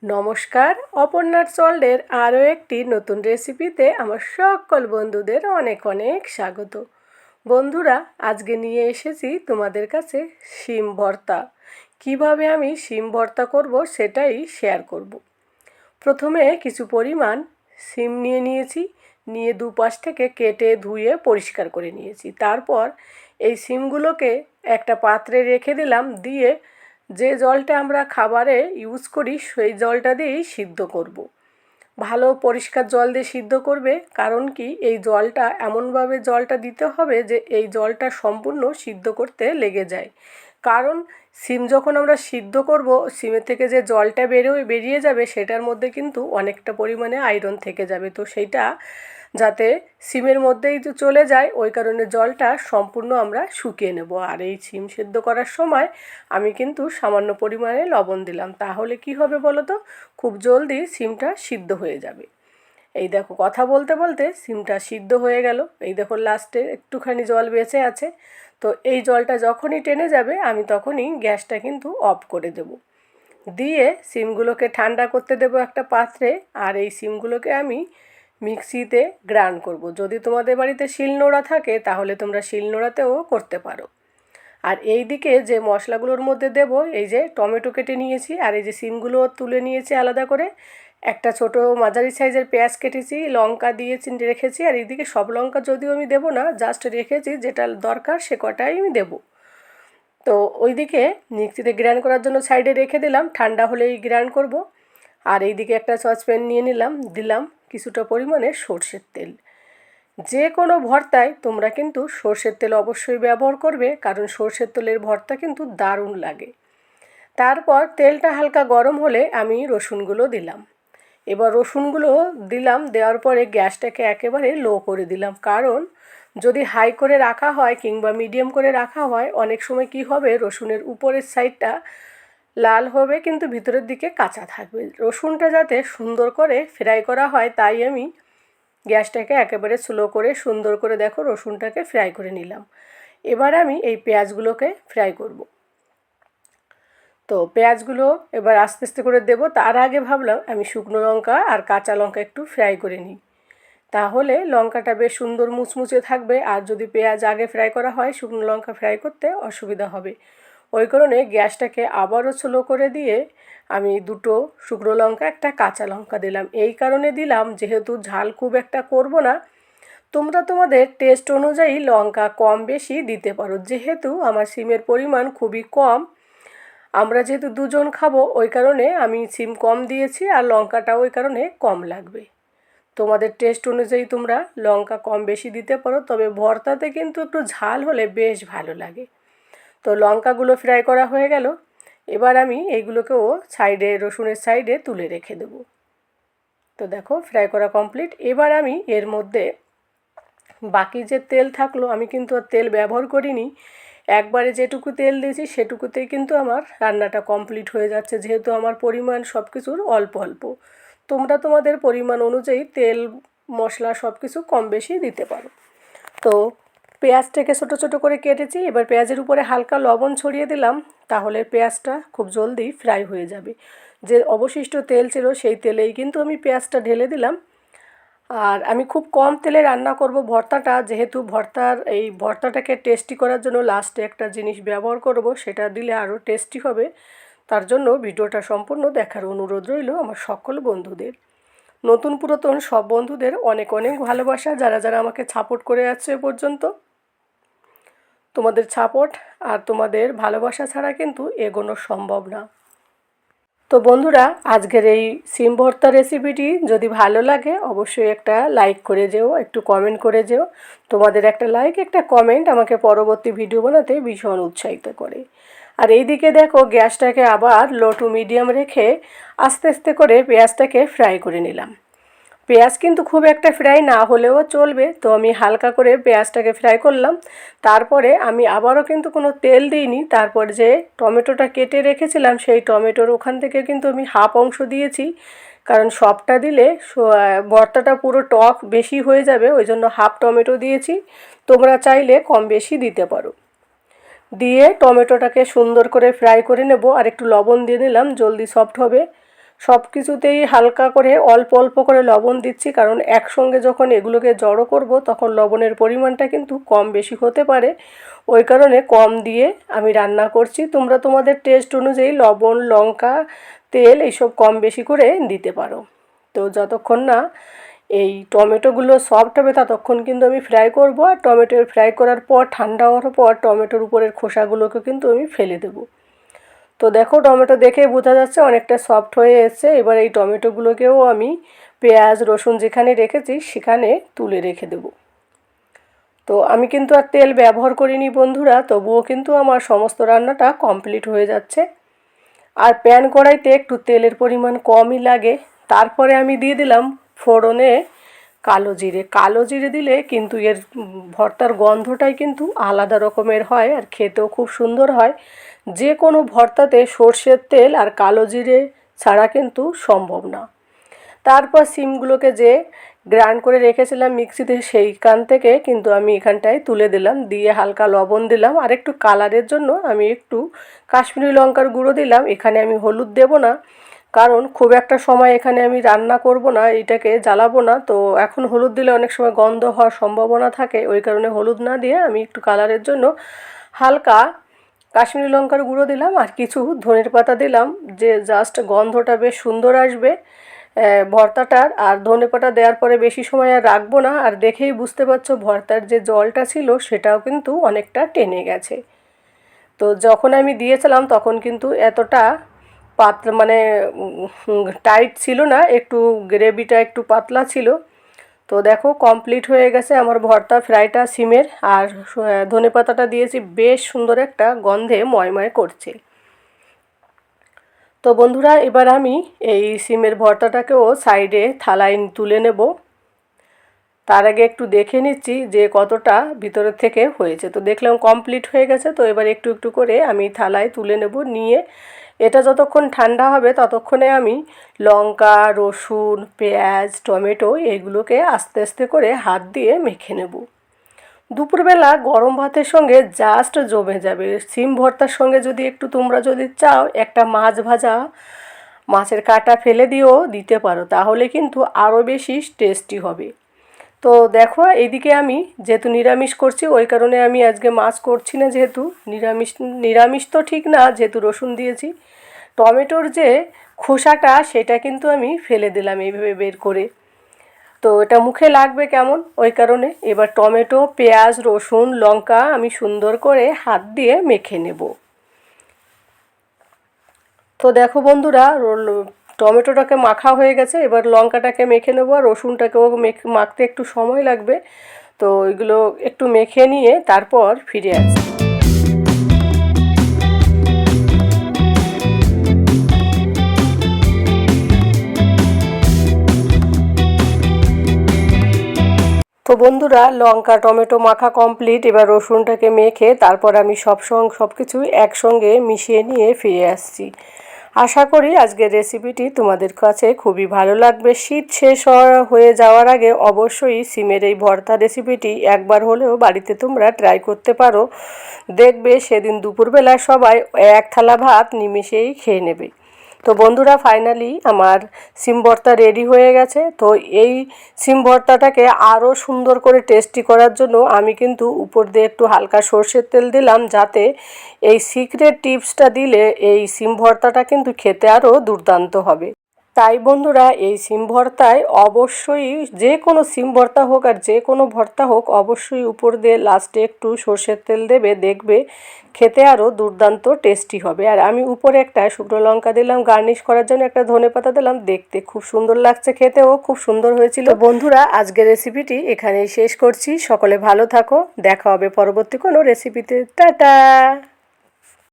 নমস্কার, অপর্ণার ওয়ার্ল্ডের আরও একটি নতুন রেসিপিতে আমার সকল বন্ধুদের অনেক অনেক স্বাগত। বন্ধুরা, আজকে নিয়ে এসেছি তোমাদের কাছে শিম ভর্তা। কিভাবে আমি শিম ভর্তা করব সেটাই শেয়ার করব। প্রথমে কিছু পরিমাণ শিম নিয়েছি, নিয়ে দুপাশ থেকে কেটে ধুয়ে পরিষ্কার করে নিয়েছি। তারপর এই শিমগুলোকে একটা পাত্রে রেখে দিলাম, দিয়ে যে জলটা আমরা খাবারে ইউজ করি সেই জলটা দিয়েই সিদ্ধ করব। ভালো পরিষ্কার জল দিয়ে সিদ্ধ করবে, কারণ কি এই জলটা এমনভাবে জলটা দিতে হবে যে এই জলটা সম্পূর্ণ সিদ্ধ করতে লেগে যায়। কারণ শিম যখন আমরা সিদ্ধ করব, শিমের থেকে যে জলটা বেরিয়ে যাবে সেটার মধ্যে কিন্তু অনেকটা পরিমাণে আয়রন থেকে যাবে। তো সেইটা যাতে শিমের মধ্যেই তো চলে যায়, ওই কারণে জলটা সম্পূর্ণ আমরা শুকিয়ে নেব। আর এই শিম সিদ্ধ করার সময় আমি কিন্তু সামান্য পরিমাণে লবণ দিলাম, তাহলে কি হবে বলো তো, খুব জলদি শিমটা সিদ্ধ হয়ে যাবে। এই দেখো, কথা বলতে বলতে শিমটা সিদ্ধ হয়ে গেল। এই দেখো, লাস্টে একটুখানি জল বেঁচে আছে। তো এই জলটা যখনই টেনে যাবে আমি তখনই গ্যাসটা কিন্তু অফ করে দেব। দিয়ে শিমগুলোকে ঠান্ডা করতে দেব একটা পাত্রে। আর এই শিমগুলোকে আমি মিক্সিতে গ্রাইন্ড করব। যদি তোমাদের বাড়িতে শিলনোড়া থাকে তাহলে তোমরা শিলনোড়াতেও করতে পারো। আর এই দিকে যে মশলাগুলোর মধ্যে দেব, এই যে টমেটো কেটে নিয়েছি, আর এই যে শিমগুলো তুলে নিয়েছি আলাদা করে, একটা ছোট মাঝারি সাইজের পেঁয়াজ কেটেছি, লঙ্কা দিয়েছি রেখেছি। আর এইদিকে সব লঙ্কা যদিও আমি দেবো না, জাস্ট রেখেছি যেটা দরকার সে কটাই আমি দেবো। তো ওইদিকে মিক্সিতে গ্রাইন্ড করার জন্য সাইডে রেখে দিলাম, ঠান্ডা হলেই গ্রাইন্ড করব। আর এইদিকে একটা সসপ্যান নিয়ে দিলাম কিছুটা পরিমাণে সর্ষের তেল। যে কোনো ভর্তায় তোমরা কিন্তু সর্ষের তেল অবশ্যই ব্যবহার করবে, কারণ সর্ষের তেলের ভর্তা কিন্তু দারুণ লাগে। তারপর তেলটা হালকা গরম হলে আমি রসুনগুলো দিলাম। এবার রসুনগুলো দেওয়ার পরে গ্যাসটাকে একেবারে লো করে দিলাম, কারণ যদি হাই করে রাখা হয় কিংবা মিডিয়াম করে রাখা হয়, অনেক সময় কি হবে, রসুনের উপরের সাইডটা লাল হবে কিন্তু ভিতরের দিকে কাঁচা থাকবে। রসুনটা যাতে সুন্দর করে ফ্রাই করা হয়, তাই আমি গ্যাসটাকে একেবারে স্লো করে সুন্দর করে দেখো রসুনটাকে ফ্রাই করে নিলাম। এবার আমি এই পেঁয়াজগুলোকে ফ্রাই করব। তো পেঁয়াজগুলো এবার আস্তে আস্তে করে দেব। তার আগে ভাবলাম আমি শুকনো লঙ্কা আর কাঁচা লঙ্কা একটু ফ্রাই করে নিই, তাহলে লঙ্কাটা বেশ সুন্দর মুচমুচে থাকবে। আর যদি পেঁয়াজ আগে ফ্রাই করা হয়, শুকনো লঙ্কা ফ্রাই করতে অসুবিধা হবে। ওই কারণে গ্যাসটাকে আবারও স্লো করে দিয়ে আমি দুটো শুকনো লঙ্কা, একটা কাঁচা লঙ্কা দিলাম। এই কারণে দিলাম যেহেতু ঝাল খুব একটা করব না, তোমরা তোমাদের টেস্ট অনুযায়ী লঙ্কা কম বেশি দিতে পারো। যেহেতু আমার সিমের পরিমাণ খুবই কম, আমরা যেহেতু দুজন খাবো, ওই কারণে আমি সিম কম দিয়েছি, আর লঙ্কাটাও ওই কারণে কম লাগবে। তোমাদের টেস্ট অনুযায়ী তোমরা লঙ্কা কম বেশি দিতে পারো, তবে ভর্তাতে কিন্তু একটু ঝাল হলে বেশ ভালো লাগে। তো লঙ্কাগুলো ফ্রাই করা হয়ে গেল। এবার আমি এইগুলোকেও সাইডে, রসুনের সাইডে তুলে রেখে দেব। তো দেখো, ফ্রাই করা কমপ্লিট। এবার আমি এর মধ্যে বাকি যে তেল থাকলো, আমি কিন্তু আর তেল ব্যবহার করিনি, একবারে যেটুকু তেল দিয়েছি সেটুকুতেই কিন্তু আমার রান্নাটা কমপ্লিট হয়ে যাচ্ছে, যেহেতু আমার পরিমাণ সব কিছুর অল্প অল্প। তোমরা তোমাদের পরিমাণ অনুযায়ী তেল, মশলা সব কিছু কম বেশি দিতে পারো। তো পেঁয়াজটাকে ছোটো ছোটো করে কেটেছি। এবার পেঁয়াজের উপরে হালকা লবণ ছড়িয়ে দিলাম, তাহলে পেঁয়াজটা খুব জলদি ফ্রাই হয়ে যাবে। যে অবশিষ্ট তেল ছিল সেই তেলেই কিন্তু আমি পেঁয়াজটা ঢেলে দিলাম। আর আমি খুব কম তেলে রান্না করব ভর্তাটা, যেহেতু এই ভর্তাটাকে টেস্টি করার জন্য লাস্টে একটা জিনিস ব্যবহার করব, সেটা দিলে আরও টেস্টি হবে। তার জন্য ভিডিওটা সম্পূর্ণ দেখার অনুরোধ রইল আমার সকল বন্ধুদের। নতুন পুরাতন সব বন্ধুদের অনেক অনেক ভালোবাসা, যারা যারা আমাকে সাপোর্ট করে আসছে এ পর্যন্ত। তোমাদের সাপোর্ট আর তোমাদের ভালোবাসা ছাড়া কিন্তু এগোনো সম্ভব না। তো বন্ধুরা, আজকের এই সিম ভর্তা রেসিপিটি যদি ভালো লাগে অবশ্যই একটা লাইক করে যেও, একটু কমেন্ট করে যেও। তোমাদের একটা লাইক, একটা কমেন্ট আমাকে পরবর্তী ভিডিও বানাতে ভীষণ উৎসাহিত করে। আর এইদিকে দেখো, গ্যাসটাকে আবার লো টু মিডিয়াম রেখে আস্তে আস্তে করে পেঁয়াজটাকে ফ্রাই করে নিলাম। পেঁয়াজ কিন্তু খুব একটা ফ্রাই না হলেও চলবে, তো আমি হালকা করে পেঁয়াজটাকে ফ্রাই করলাম। তারপরে আমি আবারও কিন্তু কোনো তেল দিইনি। তারপর যে টমেটোটা কেটে রেখেছিলাম সেই টমেটোর ওখান থেকে কিন্তু আমি হাফ অংশ দিয়েছি, কারণ সবটা দিলে ভর্তাটা পুরো টক বেশি হয়ে যাবে, ওই জন্য হাফ টমেটো দিয়েছি। তোমরা চাইলে কম বেশি দিতে পারো। দিয়ে টমেটোটাকে সুন্দর করে ফ্রাই করে নেব, আর একটু লবণ দিয়ে নিলাম, জলদি সফট হবে। সব কিছুতেই হালকা করে অল্প অল্প করে লবণ দিচ্ছি, কারণ একসঙ্গে যখন এগুলোকে জড়ো করব তখন লবণের পরিমাণটা কিন্তু কম বেশি হতে পারে। ওই কারণে কম দিয়ে আমি রান্না করছি। তোমরা তোমাদের টেস্ট অনুযায়ী লবণ, লঙ্কা, তেল এইসব কম বেশি করে দিতে পারো। তো যতক্ষণ না এই টমেটোগুলো সফট হবে ততক্ষণ কিন্তু আমি ফ্রাই করব। আর টমেটো ফ্রাই করার পর ঠান্ডা হওয়ার পর টমেটোর উপরের খোসাগুলোকে কিন্তু আমি ফেলে দেবো। তো দেখো টমেটো দেখেই বোঝা যাচ্ছে অনেকটা সফট হয়ে এসছে। এবার এই টমেটোগুলোকেও আমি পেঁয়াজ রসুন যেখানে রেখেছি সেখানে তুলে রেখে দেব। তো আমি কিন্তু আর তেল ব্যবহার করিনি বন্ধুরা, তবুও কিন্তু আমার সমস্ত রান্নাটা কমপ্লিট হয়ে যাচ্ছে। আর প্যান কড়াইতে একটু তেলের পরিমাণ কমই লাগে। তারপরে আমি দিয়ে দিলাম ফোড়নে কালো জিরে। কালো জিরে দিলে কিন্তু এর ভর্তার গন্ধটাই কিন্তু আলাদা রকমের হয় আর খেতেও খুব সুন্দর হয়। যে কোনো ভর্তাতে সর্ষের তেল আর কালো জিরে ছাড়া কিন্তু সম্ভব না। তারপর সিমগুলোকে যে গ্রাইন্ড করে রেখেছিলাম মিক্সিতে সেইখান থেকে কিন্তু আমি এখানটায় তুলে দিলাম, দিয়ে হালকা লবণ দিলাম আর একটু কালারের জন্য আমি একটু কাশ্মীরি লঙ্কার গুঁড়ো দিলাম। এখানে আমি হলুদ দেব না, কারণ খুব একটা সময় এখানে আমি রান্না করব না, এটাকে জ্বালাবো না। তো এখন হলুদ দিলে অনেক সময় গন্ধ হওয়ার সম্ভাবনা থাকে, ওই কারণে হলুদ না দিয়ে আমি একটু কালারের জন্য হালকা কাশ্মীরি লঙ্কার গুঁড়ো দিলাম আর কিছু ধনের পাতা দিলাম, যে জাস্ট গন্ধটা বেশ সুন্দর আসবে ভর্তাটার। আর ধনেপাতা দেওয়ার পরে বেশি সময় আর রাখবো না। আর দেখেই বুঝতে পারছো ভর্তার যে জলটা ছিল সেটাও কিন্তু অনেকটা টেনে গেছে। তো যখন আমি দিয়েছিলাম তখন কিন্তু এতটা পাতলা মানে টাইট ছিল না, একটু গ্রেভিটা একটু পাতলা ছিল। তো দেখো কমপ্লিট হয়ে গেছে আমার ভর্তা ফ্রাইটা সিমের। আর ধনেপাতাটা দিয়েছি, বেশ সুন্দর একটা গন্ধে ময়ময় করছে। তো বন্ধুরা এবার আমি এই সিমের ভর্তাটাকেও সাইডে থালায় তুলে নেব। তার আগে একটু দেখে নিচ্ছি যে কতটা ভিতরের থেকে হয়েছে। তো দেখলাম কমপ্লিট হয়ে গেছে। তো এবার একটু একটু করে আমি থালায় তুলে নেব। নিয়ে এটা যতক্ষণ ঠান্ডা হবে ততক্ষণে আমি লঙ্কা, রসুন, পেঁয়াজ, টমেটো এইগুলোকে আস্তে আস্তে করে হাত দিয়ে মেখে নেব। দুপুরবেলা গরম ভাতের সঙ্গে জাস্ট জমে যাবে। সিম ভর্তার সঙ্গে যদি একটু তোমরা যদি চাও একটা মাছ ভাজা, মাছের কাঁটা ফেলে দিয়েও দিতে পারো, তাহলে কিন্তু আরও বেশি টেস্টি হবে। তো দেখো এইদিকে আমি যেহেতু নিরামিষ করছি ওই কারণে আমি আজকে মাছ করছি না, যেহেতু নিরামিষ তো ঠিক না, যেহেতু রসুন দিয়েছি। টমেটোর যে খোসাটা সেটা কিন্তু আমি ফেলে দিলাম এইভাবে বের করে। তো এটা মুখে লাগবে কেমন, ওই কারণে এবার টমেটো, পেঁয়াজ, রসুন, লঙ্কা আমি সুন্দর করে হাত দিয়ে মেখে নেব। তো দেখো বন্ধুরা টমেটোটাকে মাখা হয়ে গেছে, এবার লঙ্কাটাকে মেখে নেবো আর রসুনটাকেও মাখতে একটু সময় লাগবে। তো এগুলো একটু মেখে নিয়ে তারপর ফিরে আসছি। তো বন্ধুরা লঙ্কা টমেটো মাখা কমপ্লিট। এবার রসুনটাকে মেখে তারপর আমি সব কিছু একসঙ্গে মিশিয়ে নিয়ে ফিরে আসছি। আশা করি আজকের রেসিপিটি তোমাদের কাছে খুবই ভালো লাগবে। শীত শেষ হয়ে যাওয়ার আগে অবশ্যই সিমের এই ভর্তা রেসিপিটি একবার হলেও বাড়িতে তোমরা ট্রাই করতে পারো। দেখবে সেদিন দুপুরবেলা সবাই এক থালা ভাত নিমেষেই খেয়ে নেবে। তো বন্ধুরা ফাইনালি আমার সিম ভর্তা রেডি হয়ে গেছে। তো এই সিম ভর্তাটাকে আরও সুন্দর করে টেস্টি করার জন্য আমি কিন্তু উপর দিয়ে একটু হালকা সর্ষের তেল দিলাম, যাতে এই সিক্রেট টিপসটা দিলে এই সিম ভর্তাটা কিন্তু খেতে আরও দুর্দান্ত হবে। তাই বন্ধুরা এই সিম ভর্তায় অবশ্যই, যে কোনো সিম ভর্তা হোক আর যে কোনো ভর্তা হোক, অবশ্যই উপর দিয়ে লাস্টে একটু সর্ষের তেল দেবে, দেখবে খেতে আরও দুর্দান্ত টেস্টি হবে। আর আমি উপরে একটা শুকনো লঙ্কা দিলাম গার্নিশ করার জন্য, একটা ধনেপাতা দিলাম, দেখতে খুব সুন্দর লাগছে, খেতেও খুব সুন্দর হয়েছিল। বন্ধুরা আজকের রেসিপিটি এখানেই শেষ করছি। সকলে ভালো থাকো, দেখা হবে পরবর্তী কোনো রেসিপিতে। টাটা।